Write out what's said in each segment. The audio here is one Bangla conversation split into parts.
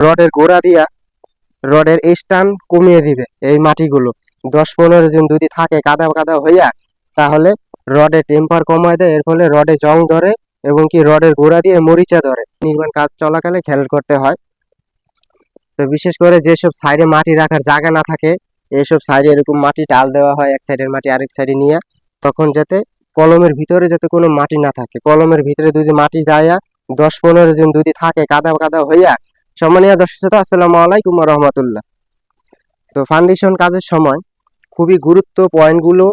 রডের গোড়া দিয়া রডের স্টান কমিয়ে দিবে এই মাটিগুলো। 10-15 দিন যদি থাকে কাদা কাদা হইয়া, তাহলে রডে টেম্পার কমায় দেয়, এর ফলে রডে জং ধরে এবং কি রডের গোড়া দিয়ে মরিচা ধরে। নির্মাণ কাজ চলাকালে খেয়াল করতে হয়। তো বিশেষ করে যেসব সাইডে মাটি রাখার জায়গা না থাকে, এইসব সাইডে এরকম মাটি টাল দেওয়া হয়, এক সাইডের মাটি আরেক সাইডে নিয়ে, তখন যাতে কলমের ভিতরে যাতে কোনো মাটি না থাকে। কলমের ভিতরে যদি মাটি যায় 10-15 দিন যদি থাকে কাদা কাদা হইয়া। সম্মানীয় দর্শক শ্রোতা, আসসালামু আলাইকুম ওয়া রাহমাতুল্লাহ। তো ফাউন্ডেশন কাজের সময় খুবই গুরুত্ব পয়েন্টগুলো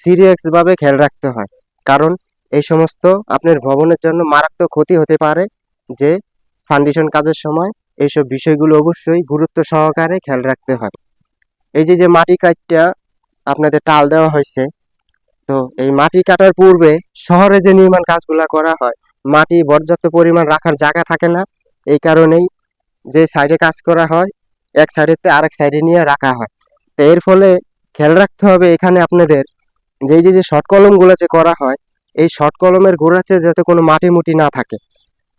সিরিয়াস ভাবে খেয়াল রাখতে হয়, কারণ এই সমস্ত আপনার ভবনের জন্য মারাত্মক ক্ষতি হতে পারে। যে ফাউন্ডেশন কাজের সময় এইসব বিষয়গুলো অবশ্যই গুরুত্ব সহকারে খেয়াল রাখতে হয়। এই যে মাটি কাটটা আপনাদের টাল দেওয়া হয়েছে, তো এই মাটি কাটার পূর্বে শহরে যে নির্মাণ কাজগুলা করা হয়, মাটি পর্যাপ্ত পরিমাণ রাখার জায়গা থাকে না। এই কারণেই যে সাইডে কাজ করা হয়, এক সাইডেতে আরেক সাইডে নিয়ে রাখা হয়। তো এর ফলে খেয়াল রাখতে হবে এখানে আপনাদের যে শর্ট কলমগুলো যে করা হয়, এই শর্ট কলমের গোড়াতে যাতে কোনো মাটি মুটি না থাকে।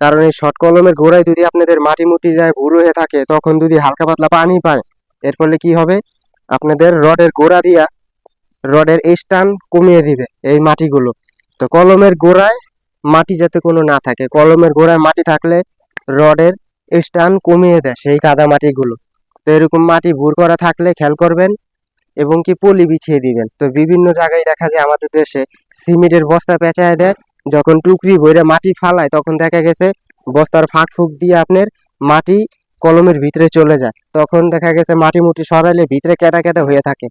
কারণ এই শর্ট কলমের গোড়ায় যদি আপনাদের মাটি মুটি যায়, ভুরু হয়ে থাকে, তখন যদি হালকা পাতলা পানি পায়, এর ফলে কি হবে, আপনাদের রডের গোড়া দিয়া রডের স্টান কমিয়ে দিবে এই মাটিগুলো। তো কলমের গোড়ায় মাটি যাতে কোনো না থাকে, কলমের গোড়ায় মাটি থাকলে রডের স্টান কমিয়ে দেয় সেই কাদা মাটিগুলো। তো এরকম মাটি ভুর করা থাকলে খেয়াল করবেন এবং কি পলি বিছিয়ে দিবেন। তো বিভিন্ন জায়গায় দেখা যায় আমাদের দেশে সিমেন্টের বস্তা পেঁচায় দেয়, যখন টুকরি ভরে মাটি ফালায় তখন দেখা গেছে বস্তার ফাঁক ফুক দিয়ে আপনার মাটি কলমের ভিতরে চলে যায়, তখন দেখা গেছে মাটি মুটি সরাইলে ভিতরে কেদা কেদা হয়ে থাকে।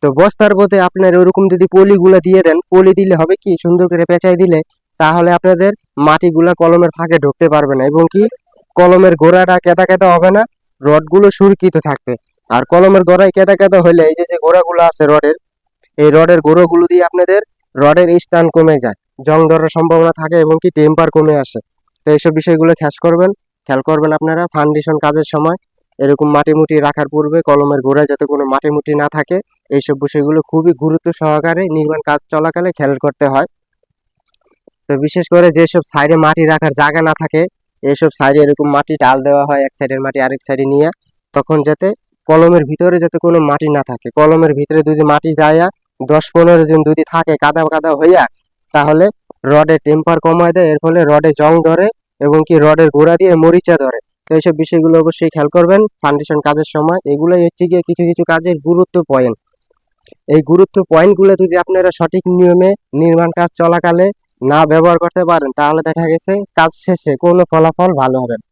তো বস্তার মধ্যে আপনার ওরকম যদি পলিগুলো দিয়ে দেন, পলি দিলে হবে কি, সুন্দর করে পেঁচাই দিলে তাহলে আপনাদের মাটিগুলা কলমের ফাঁকে ঢুকতে পারবে না এবং কি কলমের গোড়াটা কেদা কেদা হবে না, রডগুলো সুরক্ষিত থাকবে। আর কলমের গোড়ায় কেদা কেদা হলে এই যে গোড়াগুলো আছে রডের, এই রডের গোড়াগুলো দিয়ে আপনাদের রডের স্থান কমে যায়, জং ধরার সম্ভাবনা থাকে এবং কি টেম্পার কমে আসে। তো এইসব বিষয়গুলো খেয়াল করবেন আপনারা ফাউন্ডেশন কাজের সময়। এরকম মাটি মুটি রাখার পূর্বে কলমের গোড়ায় যাতে কোনো মাটি মুটি না থাকে, এইসব বিষয়গুলো খুবই গুরুত্ব সহকারে নির্মাণ কাজ চলাকালে খেয়াল করতে হয়। তো বিশেষ করে যেসব সাইডে মাটি রাখার জায়গা না থাকে, এইসব সাইডে এরকম মাটি টাল দেওয়া হয়, এক সাইডের মাটি আরেক সাইডে নিয়ে, তখন যাতে কলমের ভিতরে যাতে কোনো মাটি না থাকে। কলমের ভিতরে যদি মাটি যায় 10-15 দিন যদি থাকে কাদা কাদা হইয়া, তাহলে রডে টেম্পার কমায় দেয়, এর ফলে রডে জং ধরে এবং কি রডের গোড়া দিয়ে মরিচা ধরে। তো এইসব বিষয়গুলো অবশ্যই খেয়াল করবেন ফাউন্ডেশন কাজের সময়। এগুলোই হচ্ছে গিয়ে কিছু কিছু কাজের গুরুত্ব পয়েন্ট। এই গুরুত্ব পয়েন্টগুলো যদি আপনারা সঠিক নিয়মে নির্মাণ কাজ চলাকালে না ব্যবহার করতে পারেন, তাহলে দেখা গেছে কাজ শেষে কোনো ফলাফল ভালো হবে না।